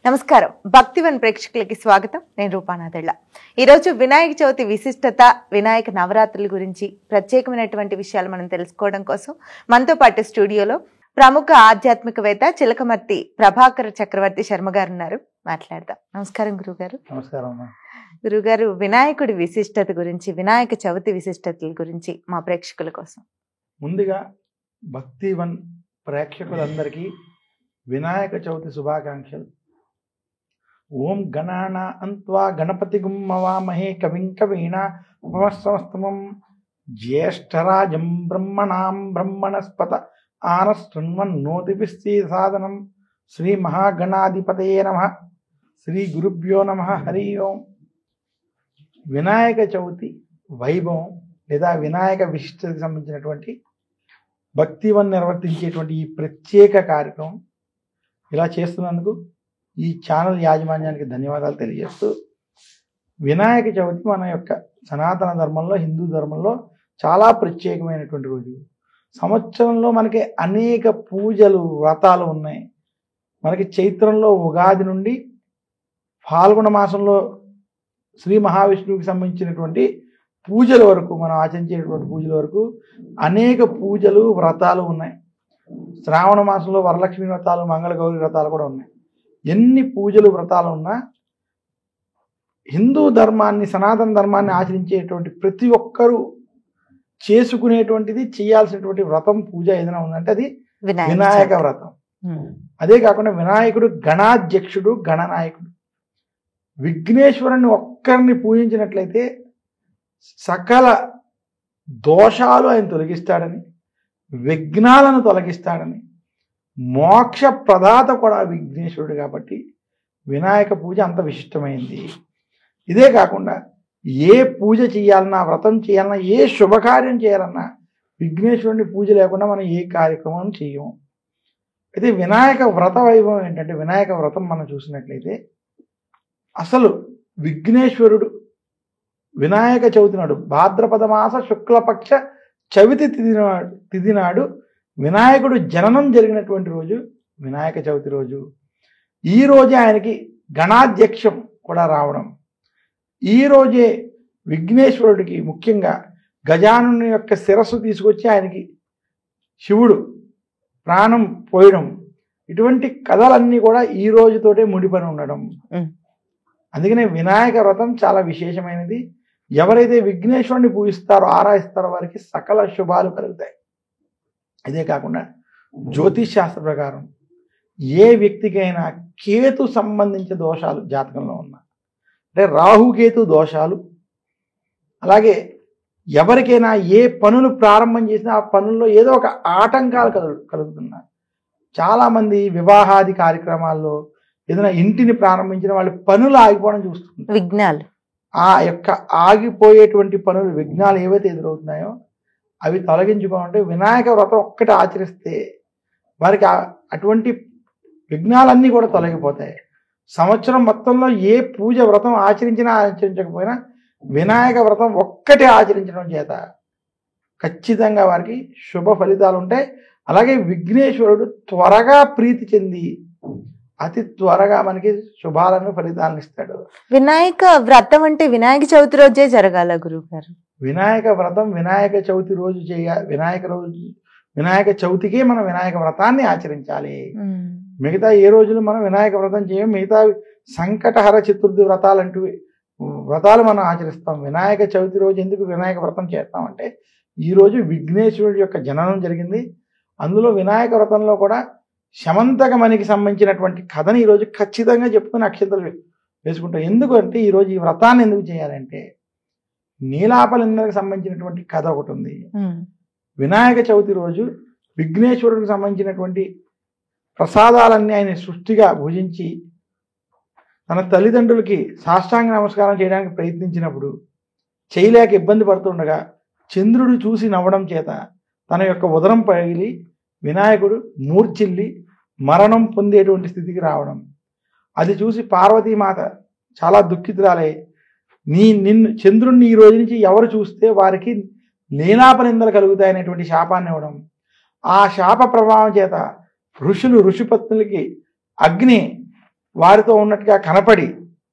నమస్కారం. భక్తివన్ ప్రేక్షకులకి స్వాగతం. నేను రూపానాథెళ్ళ. ఈరోజు వినాయక చవితి విశిష్టత, వినాయక నవరాత్రుల గురించి ప్రత్యేకమైనటువంటి విషయాలు మనం తెలుసుకోవడం కోసం మనతో పాటు స్టూడియోలో ప్రముఖ ఆధ్యాత్మికవేత్త చిలకమర్తి ప్రభాకర్ చక్రవర్తి శర్మ గారు ఉన్నారు. మాట్లాడదాం. నమస్కారం గురుగారు. నమస్కారం గురుగారు, వినాయకుడి విశిష్టత గురించి, వినాయక చవితి విశిష్టతల గురించి మా ప్రేక్షకుల కోసం ముందుగా భక్తివన్ ప్రేక్షకులందరికీ వినాయక చవితి శుభాకాంక్షలు. ఓం గణానా అంత్వా గణపతి గుమ్మవామహే కవిం కవీనా ఉపమస్తమస్తమం జ్యేష్ఠరాజం బ్రహ్మణాం బ్రహ్మణస్పత ఆనశృణ్వన్నోతిభిశ్చీ సాధనం శ్రీ మహాగణాధిపతయే నమః. శ్రీ గురుభ్యో నమః. హరి ఓం. వినాయక చవితి వైభవం లేదా వినాయక విశిష్టతకి సంబంధించినటువంటి భక్తివన్ నిర్వర్తించేటువంటి ఈ ప్రత్యేక కార్యక్రమం ఇలా చేస్తున్నందుకు ఈ ఛానల్ యాజమాన్యానికి ధన్యవాదాలు తెలియజేస్తూ, వినాయక చవితి మన యొక్క సనాతన ధర్మంలో, హిందూ ధర్మంలో చాలా ప్రత్యేకమైనటువంటి రోజు. సంవత్సరంలో మనకి అనేక పూజలు, వ్రతాలు ఉన్నాయి. మనకి చైత్రంలో ఉగాది నుండి ఫాల్గుణ మాసంలో శ్రీ మహావిష్ణువుకి సంబంధించినటువంటి పూజల వరకు, మనం ఆచరించేటువంటి పూజల వరకు అనేక పూజలు, వ్రతాలు ఉన్నాయి. శ్రావణ మాసంలో వరలక్ష్మి వ్రతాలు, మంగళగౌరి వ్రతాలు కూడా ఉన్నాయి. ఎన్ని పూజలు, వ్రతాలు ఉన్నా హిందూ ధర్మాన్ని, సనాతన ధర్మాన్ని ఆచరించేటువంటి ప్రతి ఒక్కరూ చేసుకునేటువంటిది, చేయాల్సినటువంటి వ్రతం, పూజ ఏదైనా ఉందంటే అది వినాయక వ్రతం. అదే కాకుండా వినాయకుడు గణాధ్యక్షుడు, గణనాయకుడు. విఘ్నేశ్వరుని ఒక్కరిని పూజించినట్లయితే సకల దోషాలు ఆయన తొలగిస్తాడని, విఘ్నాలను తొలగిస్తాడని, మోక్ష ప్రదాత కూడా విఘ్నేశ్వరుడు. కాబట్టి వినాయక పూజ అంత విశిష్టమైంది. ఇదే కాకుండా ఏ పూజ చేయాలన్నా, వ్రతం చేయాలన్నా, ఏ శుభకార్యం చేయాలన్నా విఘ్నేశ్వరుని పూజ లేకుండా మనం ఏ కార్యక్రమం చేయము. అయితే వినాయక వ్రత వైభవం ఏంటంటే, వినాయక వ్రతం మనం చూసినట్లయితే అసలు విఘ్నేశ్వరుడు వినాయక చవితి నాడు, భాద్రపద మాస శుక్లపక్ష చవితి తిథి నాడు వినాయకుడు జననం జరిగినటువంటి రోజు వినాయక చవితి రోజు. ఈ రోజే ఆయనకి గణాధ్యక్షం కూడా రావడం. ఈ రోజే విఘ్నేశ్వరుడికి ముఖ్యంగా గజానుని యొక్క శిరస్సు తీసుకొచ్చి ఆయనకి శివుడు ప్రాణం పోయడం, ఇటువంటి కథలన్నీ కూడా ఈ రోజుతోటే ముడిపడి ఉండడం. అందుకనే వినాయక వ్రతం చాలా విశేషమైనది. ఎవరైతే విఘ్నేశ్వరుని పూజిస్తారో, ఆరాధిస్తారో వారికి సకల శుభాలు కలుగుతాయి. ఇదే కాకుండా జ్యోతిష్ శాస్త్ర ప్రకారం ఏ వ్యక్తికైనా కేతు సంబంధించిన దోషాలు జాతకంలో ఉన్నా, అంటే రాహుకేతు దోషాలు, అలాగే ఎవరికైనా ఏ పనులు ప్రారంభం చేసినా ఆ పనుల్లో ఏదో ఒక ఆటంకాలు కలుగుతున్నాయి. చాలామంది వివాహాది కార్యక్రమాల్లో ఏదైనా ఇంటిని ప్రారంభించిన వాళ్ళు పనులు ఆగిపోవడం చూస్తున్నారు. విఘ్నాలు, ఆ యొక్క ఆగిపోయేటువంటి పనులు, విఘ్నాలు ఏవైతే ఎదురవుతున్నాయో అవి తొలగించుకోవాలంటే వినాయక వ్రతం ఒక్కటి ఆచరిస్తే వారికి అటువంటి విఘ్నాలన్నీ కూడా తొలగిపోతాయి. సంవత్సరం మొత్తంలో ఏ పూజ, వ్రతం ఆచరించినా ఆచరించకపోయినా వినాయక వ్రతం ఒక్కటే ఆచరించడం చేత ఖచ్చితంగా వారికి శుభ ఫలితాలు ఉంటాయి. అలాగే విఘ్నేశ్వరుడు త్వరగా ప్రీతి చెంది అతి త్వరగా మనకి శుభాలను, ఫలితాలను ఇస్తాడు. వినాయక వ్రతం అంటే వినాయక చవితి రోజే జరగాల గురువు గారు? వినాయక వ్రతం వినాయక చవితి రోజు వినాయక చవితికే మనం వినాయక వ్రతాన్ని ఆచరించాలి. మిగతా ఏ రోజులు మనం వినాయక వ్రతం చేయం. మిగతా సంకటహర చతుర్థి వ్రతాలు మనం ఆచరిస్తాం. వినాయక చవితి రోజు ఎందుకు వినాయక వ్రతం చేస్తామంటే, ఈ రోజు విఘ్నేశ్వరుడి యొక్క జననం జరిగింది. అందులో వినాయక వ్రతంలో కూడా శమంతకమణికి సంబంధించినటువంటి కథని ఈరోజు ఖచ్చితంగా చెప్పుకుని అక్షంతలు వేసుకుంటాం. ఎందుకంటే ఈరోజు ఈ వ్రతాన్ని ఎందుకు చేయాలంటే, నీలాపలిందరికి సంబంధించినటువంటి కథ ఒకటి ఉంది. వినాయక చవితి రోజు విఘ్నేశ్వరుడికి సంబంధించినటువంటి ప్రసాదాలన్నీ ఆయన సృష్టిగా భుజించి తన తల్లిదండ్రులకి సాష్టాంగ నమస్కారం చేయడానికి ప్రయత్నించినప్పుడు చేయలేక ఇబ్బంది పడుతుండగా చంద్రుడు చూసి నవ్వడం చేత తన యొక్క ఉదరం పగిలి వినాయకుడు మూర్ఛిల్లి మరణం పొందేటువంటి స్థితికి రావడం. అది చూసి పార్వతీమాత చాలా దుఃఖితురాలై, నిన్ను చంద్రుణ్ణి ఈ రోజు నుంచి ఎవరు చూస్తే వారికి లీలాపనిందలు కలుగుతాయనేటువంటి శాపాన్ని ఇవ్వడం. ఆ శాప ప్రభావం చేత ఋషిపత్నులకి అగ్ని వారితో ఉన్నట్టుగా కనపడి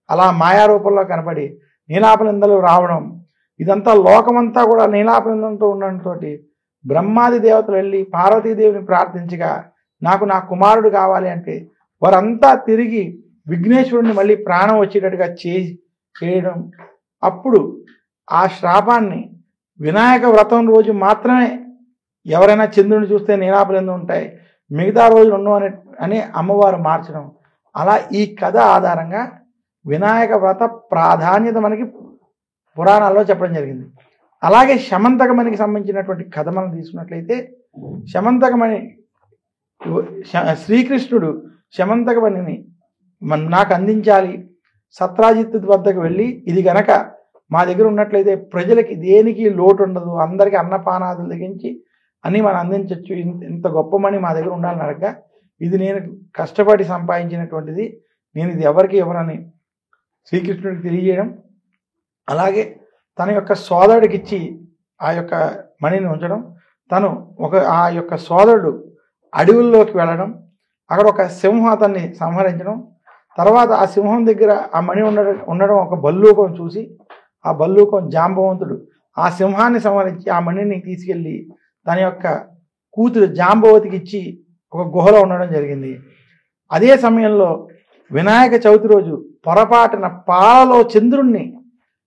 అలా మాయారూపంలో కనపడి నీలాపనిందలు రావడం, ఇదంతా లోకమంతా కూడా నీలాపనిందంతో ఉండడంతో బ్రహ్మాది దేవతలు వెళ్ళి పార్వతీదేవిని ప్రార్థించగా నాకు నా కుమారుడు కావాలి అంటే వారంతా తిరిగి విఘ్నేశ్వరుడిని మళ్ళీ ప్రాణం వచ్చేటట్టుగా చేయడం. అప్పుడు ఆ శాపాన్ని వినాయక వ్రతం రోజు మాత్రమే ఎవరైనా చంద్రుని చూస్తే నీలాపనిందలు ఉంటాయి, మిగతా రోజులు ఉండవు అని అమ్మవారు మార్చడం. అలా ఈ కథ ఆధారంగా వినాయక వ్రత ప్రాధాన్యత మనకి పురాణాల్లో చెప్పడం జరిగింది. అలాగే శమంతకమణికి సంబంధించినటువంటి కథ మనం తీసుకున్నట్లయితే, శమంతకమణి శ్రీకృష్ణుడు శమంతకమణిని నాకు అందించాలి, సత్రాజిత్ వద్దకు వెళ్ళి ఇది గనక మా దగ్గర ఉన్నట్లయితే ప్రజలకి దేనికి లోటు ఉండదు, అందరికీ అన్నపానాదులు తెగించి అని మనం అందించవచ్చు, ఇంత గొప్ప మణి మా దగ్గర ఉండాలని అడగగా ఇది నేను కష్టపడి సంపాదించినటువంటిది, నేను ఇది ఎవరికి ఇవ్వనని శ్రీకృష్ణుడికి తెలియజేయడం. అలాగే తన యొక్క సోదరుడికి ఇచ్చి ఆ యొక్క మణిని ఉంచడం. తను ఆ యొక్క సోదరుడు అడవుల్లోకి వెళ్ళడం, అక్కడ ఒక సింహం అతన్ని సంహరించడం. తర్వాత ఆ సింహం దగ్గర ఆ మణి ఉండడం ఒక బల్లూకం చూసి ఆ బల్లూకం జాంబవంతుడు ఆ సింహాన్ని సంహరించి ఆ మణిని తీసుకెళ్ళి తన యొక్క కూతురు జాంబవతికి ఇచ్చి ఒక గుహలో ఉండడం జరిగింది. అదే సమయంలో వినాయక చవితి రోజు పొరపాటున పాలలో చంద్రుణ్ణి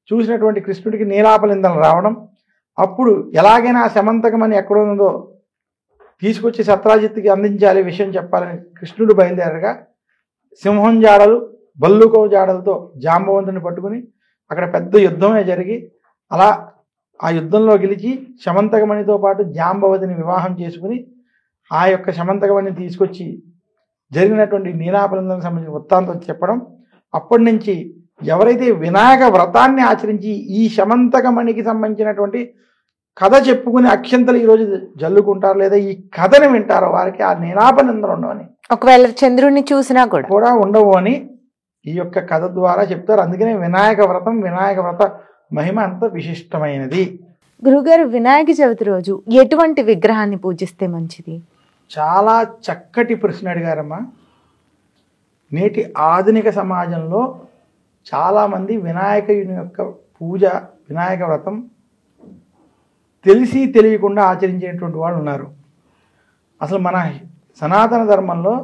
చూసినటువంటి కృష్ణుడికి నీలాపనిందలు రావడం. అప్పుడు ఎలాగైనా శమంతకమని ఎక్కడ ఉందో తీసుకొచ్చి సత్రాజిత్తుకి అందించాలి, విషయం చెప్పాలని కృష్ణుడు బయలుదేరగా సింహం జాడలు బల్లూకం జాడలతో జాంబవంతుని పట్టుకుని అక్కడ పెద్ద యుద్ధమే జరిగి అలా ఆ యుద్ధంలో గెలిచి శమంతకమణితో పాటు జాంబవతిని వివాహం చేసుకుని ఆ యొక్క శమంతకమణిని తీసుకొచ్చి జరిగినటువంటి నీలాపనిందలకు సంబంధించిన వృత్తాంతం చెప్పడం. అప్పటి నుంచి ఎవరైతే వినాయక వ్రతాన్ని ఆచరించి ఈ శమంతకమణికి సంబంధించినటువంటి కథ చెప్పుకుని అక్షంతలు ఈరోజు జల్లుకుంటారు లేదా ఈ కథని వింటారో వారికి ఆ నీలాపనిందలు ఉండవని, ఒకవేళ చంద్రుడిని చూసినా కూడా ఉండవు అని ఈ యొక్క కథ ద్వారా చెప్తారు. అందుకనే వినాయక వ్రత మహిమ అంత విశిష్టమైనది. గురుగారు, వినాయక చవితి రోజు ఎటువంటి విగ్రహాన్ని పూజిస్తే మంచిది? చాలా చక్కటి ప్రశ్న అడిగారమ్మా. నేటి ఆధునిక సమాజంలో చాలామంది వినాయకుని యొక్క పూజ, వినాయక వ్రతం తెలిసి తెలియకుండా ఆచరించేటువంటి వాళ్ళు ఉన్నారు. అసలు మన సనాతన ధర్మంలో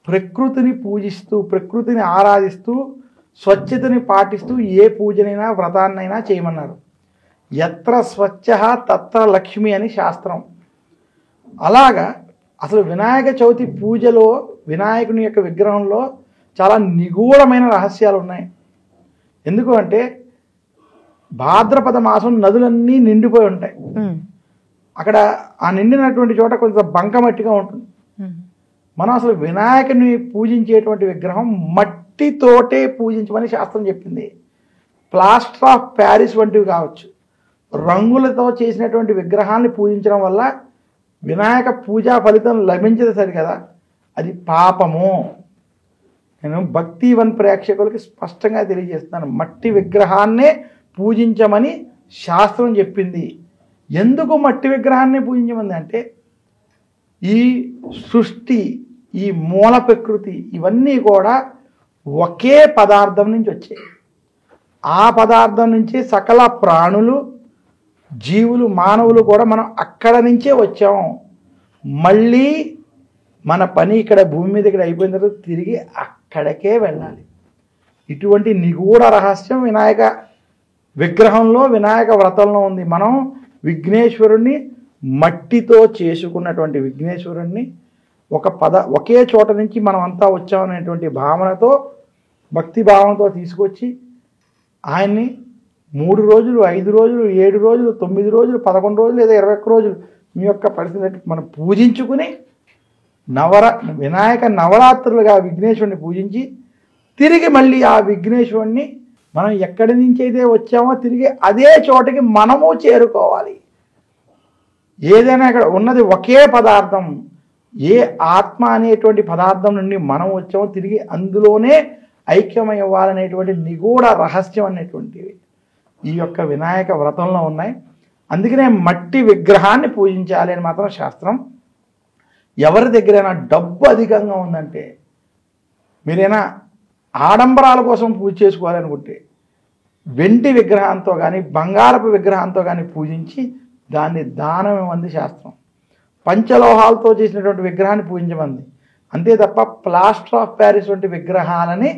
ప్రకృతిని పూజిస్తూ, ప్రకృతిని ఆరాధిస్తూ, స్వచ్ఛతని పాటిస్తూ ఏ పూజనైనా వ్రతాన్నైనా చేయమన్నారు. యత్ర స్వచ్ఛ తత్ర లక్ష్మి అని శాస్త్రం. అలాగా అసలు వినాయక చవితి పూజలో వినాయకుని యొక్క విగ్రహంలో చాలా నిగూఢమైన రహస్యాలు ఉన్నాయి. ఎందుకు అంటే భాద్రపద మాసం నదులన్నీ నిండిపోయి ఉంటాయి. అక్కడ ఆ నిండినటువంటి చోట కొంచెం బంకమట్టిగా ఉంటుంది. మనం అసలు వినాయకుని పూజించేటువంటి విగ్రహం మట్టితోటే పూజించమని శాస్త్రం చెప్పింది. ప్లాస్టర్ ఆఫ్ ప్యారిస్ వంటివి కావచ్చు, రంగులతో చేసినటువంటి విగ్రహాన్ని పూజించడం వల్ల వినాయక పూజా ఫలితం లభించదు సరి కదా, అది పాపము. నేను భక్తివన్ ప్రేక్షకులకి స్పష్టంగా తెలియజేస్తున్నాను, మట్టి విగ్రహాన్నే పూజించమని శాస్త్రం చెప్పింది. ఎందుకు మట్టి విగ్రహాన్ని పూజించమంది అంటే ఈ సృష్టి, ఈ మూల ప్రకృతి ఇవన్నీ కూడా ఒకే పదార్థం నుంచి వచ్చాయి. ఆ పదార్థం నుంచి సకల ప్రాణులు, జీవులు, మానవులు కూడా మనం అక్కడ నుంచే వచ్చాము. మళ్ళీ మన పని ఇక్కడ భూమి మీద ఇక్కడ అయిపోయిన తర్వాత తిరిగి అక్కడికే వెళ్ళాలి. ఇటువంటి నిగూఢ రహస్యం వినాయక విగ్రహంలో, వినాయక వ్రతంలో ఉంది. మనం విఘ్నేశ్వరుణ్ణి మట్టితో చేసుకున్నటువంటి విఘ్నేశ్వరుణ్ణి ఒకే చోట నుంచి మనం అంతా వచ్చామనేటువంటి భావనతో, భక్తి భావనతో తీసుకొచ్చి ఆయన్ని 3 రోజులు, 5 రోజులు, 7 రోజులు, 9 రోజులు, 11 రోజులు లేదా 21 రోజులు మీ యొక్క పరిస్థితి మనం పూజించుకుని వినాయక నవరాత్రులుగా విఘ్నేశ్వరుని పూజించి తిరిగి మళ్ళీ ఆ విఘ్నేశ్వరుణ్ణి మనం ఎక్కడి నుంచి అయితే వచ్చామో తిరిగి అదే చోటకి మనము చేరుకోవాలి. ఏదైనా ఇక్కడ ఉన్నది ఒకే పదార్థం. ఏ ఆత్మ అనేటువంటి పదార్థం నుండి మనం వచ్చామో తిరిగి అందులోనే ఐక్యమయ్యాలనేటువంటి నిగూఢ రహస్యం అనేటువంటివి ఈ యొక్క వినాయక వ్రతంలో ఉన్నాయి. అందుకనే మట్టి విగ్రహాన్ని పూజించాలి అని మాత్రం శాస్త్రం. ఎవరి దగ్గరైనా డబ్బు అధికంగా ఉందంటే, మీరైనా ఆడంబరాల కోసం పూజ చేసుకోవాలనుకుంటే వెండి విగ్రహంతో కానీ బంగారపు విగ్రహంతో కానీ పూజించి దాన్ని దానం ఇవ్వండి శాస్త్రం. పంచలోహాలతో చేసినటువంటి విగ్రహాన్ని పూజించమంది. అంతే తప్ప ప్లాస్టర్ ఆఫ్ ప్యారిస్ వంటి విగ్రహాలని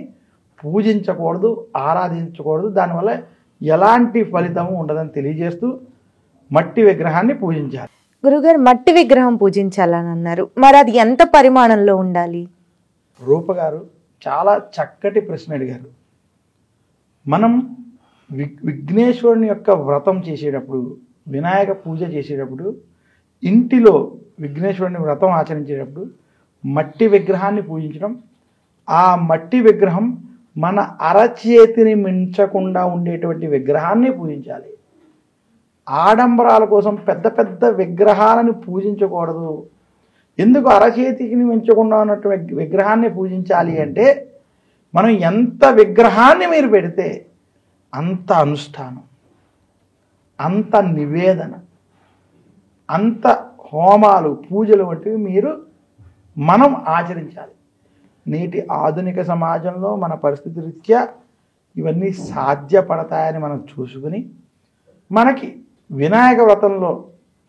పూజించకూడదు, ఆరాధించకూడదు. దానివల్ల ఎలాంటి ఫలితము ఉండదని తెలియజేస్తూ మట్టి విగ్రహాన్ని పూజించాలి. గురుగారు, మట్టి విగ్రహం పూజించాలని అన్నారు, మరి అది ఎంత పరిమాణంలో ఉండాలి? రూపగారు చాలా చక్కటి ప్రశ్న అడిగారు. మనం విఘ్నేశ్వరుని యొక్క వ్రతం చేసేటప్పుడు, వినాయక పూజ చేసేటప్పుడు, ఇంటిలో విఘ్నేశ్వరుని వ్రతం ఆచరించేటప్పుడు మట్టి విగ్రహాన్ని పూజించడం, ఆ మట్టి విగ్రహం మన అరచేతిని మించకుండా ఉండేటువంటి విగ్రహాన్ని పూజించాలి. ఆడంబరాల కోసం పెద్ద పెద్ద విగ్రహాలను పూజించకూడదు. ఎందుకు అరచేతికి మించకుండా ఉన్నటువంటి విగ్రహాన్ని పూజించాలి అంటే, మనం ఎంత విగ్రహాన్ని మీరు పెడితే అంత అనుష్ఠానం, అంత నివేదన, అంత హోమాలు, పూజలు వంటివి మనం ఆచరించాలి. నేటి ఆధునిక సమాజంలో మన పరిస్థితి రీత్యా ఇవన్నీ సాధ్యపడతాయని మనం చూసుకుని, మనకి వినాయక వ్రతంలో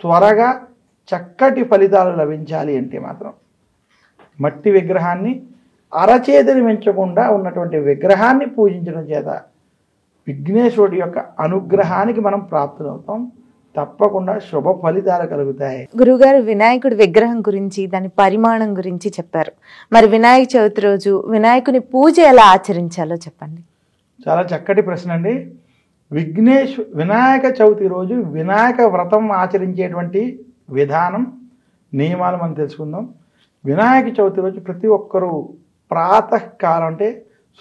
త్వరగా చక్కటి ఫలితాలు లభించాలి అంటే మాత్రం మట్టి విగ్రహాన్ని, అరచేతిని మించకుండా ఉన్నటువంటి విగ్రహాన్ని పూజించడం చేత విఘ్నేశ్వరుడి యొక్క అనుగ్రహానికి మనం ప్రాప్తులవుతాం. తప్పకుండా శుభ ఫలితాలు కలుగుతాయి. గురుగారు, వినాయకుడి విగ్రహం గురించి, దాని పరిమాణం గురించి చెప్పారు. మరి వినాయక చవితి రోజు వినాయకుని పూజ ఎలా ఆచరించాలో చెప్పండి. చాలా చక్కటి ప్రశ్న అండి. వినాయక చవితి రోజు వినాయక వ్రతం ఆచరించేటువంటి విధానం, నియమాలు మనం తెలుసుకుందాం. వినాయక చవితి రోజు ప్రతి ఒక్కరూ ప్రాతకాలం అంటే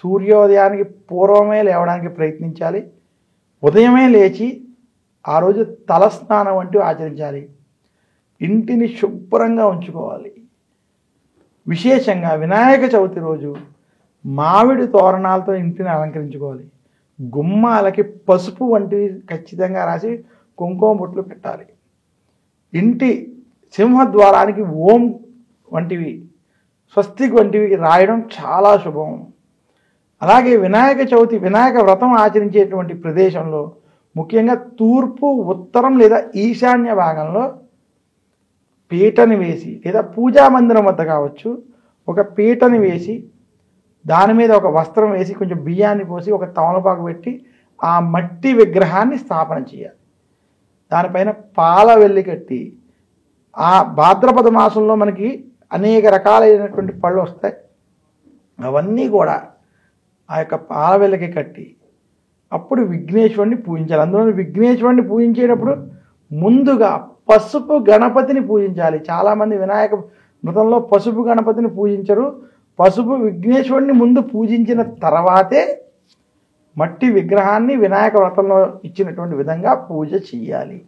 సూర్యోదయానికి పూర్వమే లేవడానికి ప్రయత్నించాలి. ఉదయమే లేచి ఆ రోజు తలస్నానం వంటివి ఆచరించాలి. ఇంటిని శుభ్రంగా ఉంచుకోవాలి. విశేషంగా వినాయక చవితి రోజు మామిడి తోరణాలతో ఇంటిని అలంకరించుకోవాలి. గుమ్మాలకి పసుపు వంటివి ఖచ్చితంగా రాసి కుంకుమ బొట్లు పెట్టాలి. ఇంటి సింహద్వారానికి ఓం వంటివి, స్వస్తిక్ వంటివి రాయడం చాలా శుభం. అలాగే వినాయక చవితి వినాయక వ్రతం ఆచరించేటువంటి ప్రదేశంలో ముఖ్యంగా తూర్పు, ఉత్తరం లేదా ఈశాన్య భాగంలో పీటని వేసి, లేదా పూజా మందిరం వద్ద కావచ్చు, ఒక పీటని వేసి దాని మీద ఒక వస్త్రం వేసి కొంచెం బియ్యాన్ని పోసి ఒక తమలపాకు పెట్టి ఆ మట్టి విగ్రహాన్ని స్థాపన చేయాలి. దానిపైన పాల వెల్లి కట్టి, ఆ భాద్రపద మాసంలో మనకి అనేక రకాలైనటువంటి పళ్ళు వస్తాయి, అవన్నీ కూడా ఆ యొక్క పాల వెల్లికి కట్టి అప్పుడు విఘ్నేశ్వరుని పూజించాలి. అందులో విఘ్నేశ్వరుని పూజించేటప్పుడు ముందుగా పసుపు గణపతిని పూజించాలి. చాలామంది వినాయక వ్రతంలో పసుపు గణపతిని పూజించరు. పసుపు విఘ్నేశ్వరుని ముందు పూజించిన తర్వాతే మట్టి విగ్రహాన్ని వినాయక వ్రతంలో ఇచ్చినటువంటి విధంగా పూజ చేయాలి.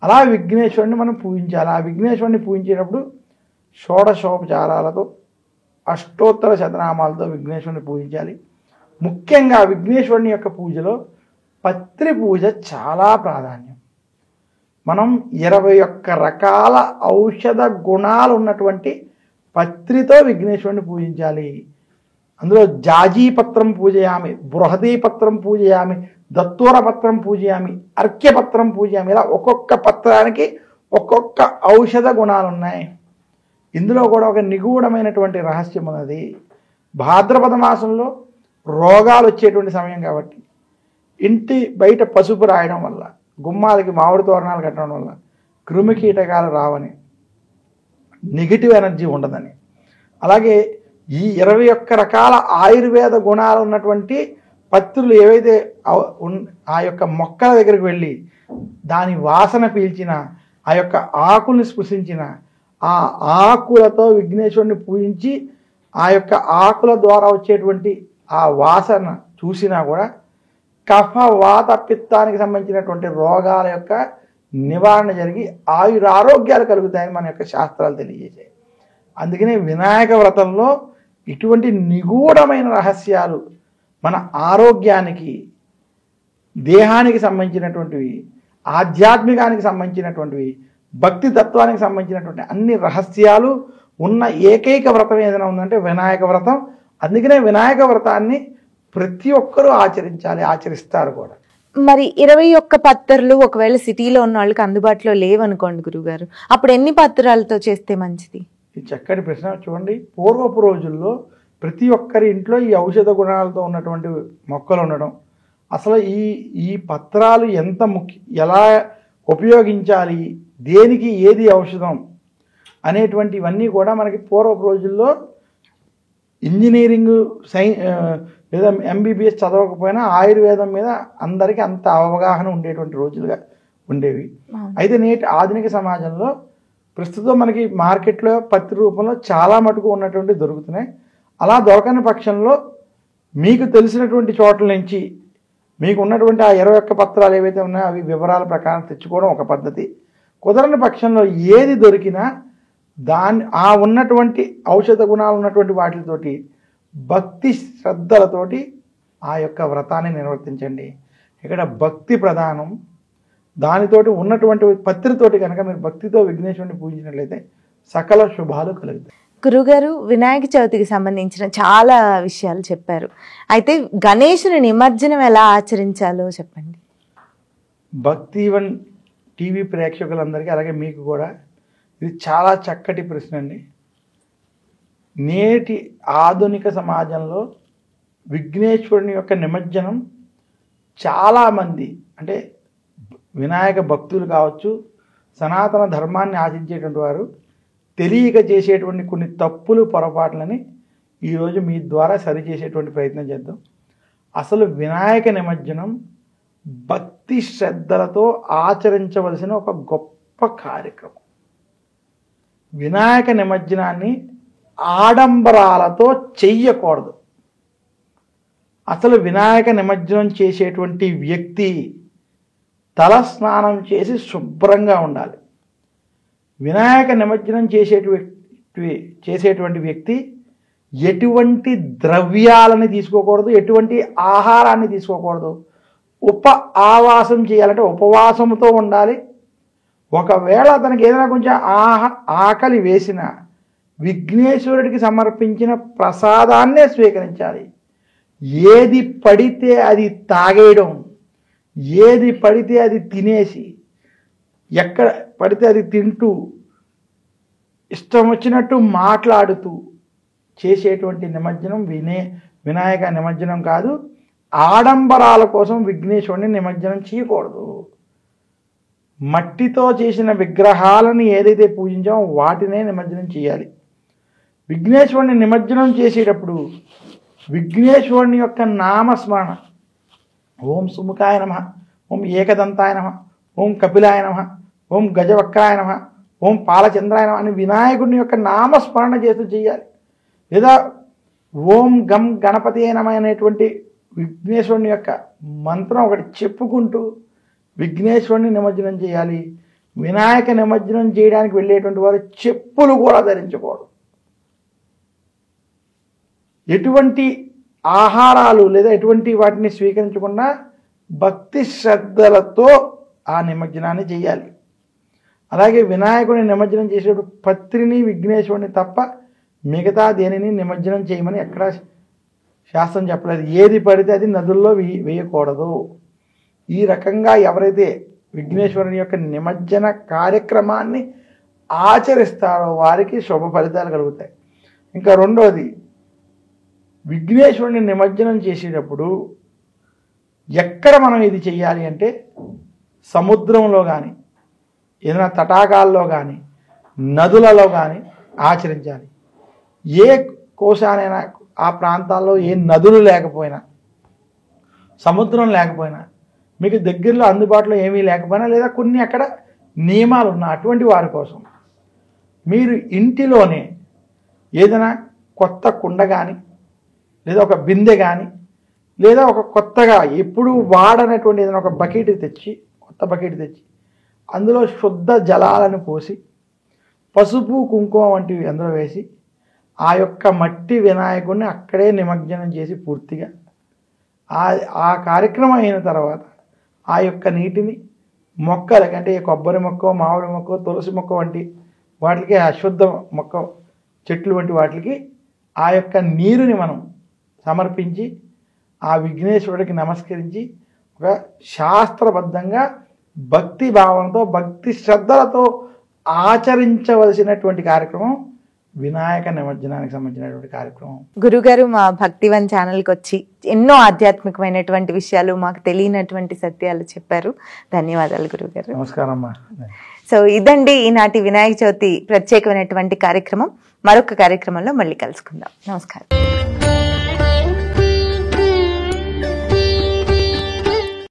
అలా విఘ్నేశ్వరుని మనం పూజించాలి. ఆ విఘ్నేశ్వరుని పూజించేటప్పుడు షోడశోపచారాలతో, అష్టోత్తర శతనామాలతో విఘ్నేశ్వరుని పూజించాలి. ముఖ్యంగా విఘ్నేశ్వరుని యొక్క పూజలో పత్రి పూజ చాలా ప్రాధాన్యం. మనం 21 రకాల ఔషధ గుణాలు ఉన్నటువంటి పత్రితో విఘ్నేశ్వరుని పూజించాలి. అందులో జాజీపత్రం పూజయామి, బృహదీపత్రం పూజయామి, దత్తూర పత్రం పూజయామి, అర్క్యపత్రం పూజయామి. ఇలా ఒక్కొక్క పత్రానికి ఒక్కొక్క ఔషధ గుణాలు ఉన్నాయి. ఇందులో కూడా ఒక నిగూఢమైనటువంటి రహస్యం ఉన్నది. భాద్రపద మాసంలో రోగాలు వచ్చేటువంటి సమయం కాబట్టి ఇంటి బయట పసుపు రాయడం వల్ల, గుమ్మాలకి మామిడి తోరణాలు కట్టడం వల్ల క్రిమి కీటకాలు రావని, నెగిటివ్ ఎనర్జీ ఉండదని, అలాగే ఈ 21 రకాల ఆయుర్వేద గుణాలు ఉన్నటువంటి పత్రులు ఏవైతే ఆ యొక్క మొక్కల దగ్గరికి వెళ్ళి దాని వాసన పీల్చిన, ఆ యొక్క ఆకుల్ని స్పృశించిన, ఆ ఆకులతో విఘ్నేశ్వరుని పూజించి ఆ యొక్క ఆకుల ద్వారా వచ్చేటువంటి ఆ వాసన చూసినా కూడా కఫ, వాత, పిత్తానికి సంబంధించినటువంటి రోగాల యొక్క నివారణ జరిగి ఆయురారోగ్యాలు కలుగుతాయని మన యొక్క శాస్త్రాలు తెలియజేశాయి. అందుకనే వినాయక వ్రతంలో ఇటువంటి నిగూఢమైన రహస్యాలు మన ఆరోగ్యానికి, దేహానికి సంబంధించినటువంటివి, ఆధ్యాత్మికానికి సంబంధించినటువంటివి, భక్తి తత్వానికి సంబంధించినటువంటి అన్ని రహస్యాలు ఉన్న ఏకైక వ్రతం ఏదైనా ఉందంటే వినాయక వ్రతం. అందుకనే వినాయక వ్రతాన్ని ప్రతి ఒక్కరూ ఆచరిస్తారు కూడా. మరి 21 పత్రాలు ఒకవేళ సిటీలో ఉన్న వాళ్ళకి అందుబాటులో లేవనుకోండి గురుగారు, అప్పుడు ఎన్ని పత్రాలతో చేస్తే మంచిది? ఇది చక్కటి ప్రశ్న. చూడండి, పూర్వపు రోజుల్లో ప్రతి ఒక్కరి ఇంట్లో ఈ ఔషధ గుణాలతో ఉన్నటువంటి మొక్కలు ఉండడం, అసలు ఈ పత్రాలు ఎంత ఎలా ఉపయోగించాలి, దేనికి ఏది ఔషధం అనేటువంటివన్నీ కూడా మనకి పూర్వపు రోజుల్లో ఇంజనీరింగ్ లేదా ఎంబీబీఎస్ చదవకపోయినా ఆయుర్వేదం మీద అందరికీ అంత అవగాహన ఉండేటువంటి రోజులుగా ఉండేవి. అయితే నేటి ఆధునిక సమాజంలో ప్రస్తుతం మనకి మార్కెట్లో పత్రి రూపంలో చాలా మటుకు ఉన్నటువంటి దొరుకుతున్నాయి. అలా దొరకని పక్షంలో మీకు తెలిసినటువంటి చోట్ల నుంచి మీకు ఉన్నటువంటి ఆ 21 పత్రాలు ఏవైతే ఉన్నాయో అవి వివరాల ప్రకారం తెచ్చుకోవడం ఒక పద్ధతి. కుదరని పక్షంలో ఏది దొరికినా ఆ ఉన్నటువంటి ఔషధ గుణాలు ఉన్నటువంటి వాటితోటి భక్తి శ్రద్ధలతోటి ఆ యొక్క వ్రతాన్ని నిర్వర్తించండి. ఇక్కడ భక్తి ప్రధానం. దానితోటి ఉన్నటువంటి పత్రితోటి కనుక మీరు భక్తితో విఘ్నేశ్వరుని పూజించినట్లయితే సకల శుభాలు కలుగుతాయి. గురుగారు, వినాయక చవితికి సంబంధించిన చాలా విషయాలు చెప్పారు. అయితే గణేశుని నిమజ్జనం ఎలా ఆచరించాలో చెప్పండి. భక్తివన్ టీవీ ప్రేక్షకులందరికీ అలాగే మీకు కూడా ఇది చాలా చక్కటి ప్రశ్న అండి. నేటి ఆధునిక సమాజంలో విఘ్నేశ్వరుని యొక్క నిమజ్జనం చాలామంది, అంటే వినాయక భక్తులు కావచ్చు, సనాతన ధర్మాన్ని ఆచరించేటువంటి వారు తెలియక చేసేటువంటి కొన్ని తప్పులు పొరపాట్లని ఈరోజు మీ ద్వారా సరిచేసేటువంటి ప్రయత్నం చేద్దాం. అసలు వినాయక నిమజ్జనం భక్తి శ్రద్ధలతో ఆచరించవలసిన ఒక గొప్ప కార్యక్రమం. వినాయక నిమజ్జనాన్ని ఆడంబరాలతో చెయ్యకూడదు. అసలు వినాయక నిమజ్జనం చేసేటువంటి వ్యక్తి తల స్నానం చేసి శుభ్రంగా ఉండాలి. వినాయక నిమజ్జనం చేసేటువంటి వ్యక్తి ఎటువంటి ద్రవ్యాలని తీసుకోకూడదు, ఎటువంటి ఆహారాన్ని తీసుకోకూడదు. ఆవాసం చేయాలంటే ఉపవాసంతో ఉండాలి. ఒకవేళ అతనికి ఏదైనా కొంచెం ఆకలి వేసిన విఘ్నేశ్వరుడికి సమర్పించిన ప్రసాదాన్నే స్వీకరించాలి. ఏది పడితే అది తాగేయడం, ఏది పడితే అది తినేసి, ఎక్కడ పడితే అది తింటూ, ఇష్టం వచ్చినట్టు మాట్లాడుతూ చేసేటువంటి నిమజ్జనం వినాయక నిమజ్జనం కాదు. ఆడంబరాల కోసం విఘ్నేశ్వరుని నిమజ్జనం చేయకూడదు. మట్టితో చేసిన విగ్రహాలను ఏదైతే పూజించామో వాటినే నిమజ్జనం చేయాలి. విఘ్నేశ్వరుని నిమజ్జనం చేసేటప్పుడు విఘ్నేశ్వరుని యొక్క నామస్మరణ, ఓం సుముఖాయ నమః, ఓం ఏకదంతాయ నమః, ఓం కపిలాయ నమః, ఓం గజవక్రాయ నమః, ఓం పాలచంద్రాయ నమః అని వినాయకుడిని యొక్క నామస్మరణ చేస్తూ చేయాలి. లేదా ఓం గం గణపతి నమః అనేటువంటి విఘ్నేశ్వరుని యొక్క మంత్రం ఒకటి చెప్పుకుంటూ విఘ్నేశ్వరుని నిమజ్జనం చేయాలి. వినాయక నిమజ్జనం చేయడానికి వెళ్ళేటువంటి వారు చెప్పులు కూడా ధరించకూడదు. ఎటువంటి ఆహారాలు లేదా ఎటువంటి వాటిని స్వీకరించకుండా భక్తి శ్రద్ధలతో ఆ నిమజ్జనాన్ని చేయాలి. అలాగే వినాయకుడిని నిమజ్జనం చేసేటప్పుడు పత్రిని విఘ్నేశ్వరుని తప్ప మిగతా దేనిని నిమజ్జనం చేయమని ఎక్కడా శాస్త్రం చెప్పలేదు. ఏది పడితే అది నదుల్లో వేయకూడదు. ఈ రకంగా ఎవరైతే విఘ్నేశ్వరుని యొక్క నిమజ్జన కార్యక్రమాన్ని ఆచరిస్తారో వారికి శుభ ఫలితాలు కలుగుతాయి. ఇంకా రెండోది, విఘ్నేశ్వరుని నిమజ్జనం చేసేటప్పుడు ఎక్కడ మనం ఇది చెయ్యాలి అంటే సముద్రంలో కానీ, ఏదైనా తటాకాల్లో కానీ, నదులలో కానీ ఆచరించాలి. ఏ కోశానైనా ఆ ప్రాంతాల్లో ఏ నదులు లేకపోయినా, సముద్రం లేకపోయినా, మీకు దగ్గరలో అందుబాటులో ఏమీ లేకపోయినా, లేదా కొన్ని అక్కడ నియమాలు ఉన్న అటువంటి వారి కోసం మీరు ఇంటిలోనే ఏదైనా కొత్త కుండ కానీ, లేదా ఒక బిందె కానీ, లేదా ఒక కొత్తగా ఎప్పుడు వాడనటువంటి ఏదైనా ఒక బకెట్ తెచ్చి, కొత్త బకెట్ తెచ్చి అందులో శుద్ధ జలాలను పోసి పసుపు కుంకుమ వంటివి అందులో వేసి ఆ యొక్క మట్టి వినాయకుడిని అక్కడే నిమజ్జనం చేసి పూర్తిగా ఆ కార్యక్రమం అయిన తర్వాత ఆ యొక్క నీటిని మొక్కలకి, అంటే కొబ్బరి మొక్క, మామిడి మొక్క, తులసి మొక్క వంటి వాటికి, అశ్వత్థ మొక్క చెట్లు వంటి వాటికి ఆ యొక్క నీరుని మనం సమర్పించి ఆ విఘ్నేశ్వరుడికి నమస్కరించి ఒక శాస్త్రబద్ధంగా భక్తి భావంతో భక్తి శ్రద్ధలతో ఆచరించవలసినటువంటి కార్యక్రమం వినాయక నిమజ్జనానికి సంబంధించినటువంటి కార్యక్రమం. గురుగారు మా భక్తివన్ ఛానల్కి వచ్చి ఎన్నో ఆధ్యాత్మికమైనటువంటి విషయాలు, మాకు తెలియనటువంటి సత్యాలు చెప్పారు. ధన్యవాదాలు గురుగారు. నమస్కారం అమ్మా. సో ఇదండి ఈనాటి వినాయక చవితి ప్రత్యేకమైనటువంటి కార్యక్రమం. మరొక కార్యక్రమంలో మళ్ళీ కలుసుకుందాం. నమస్కారం.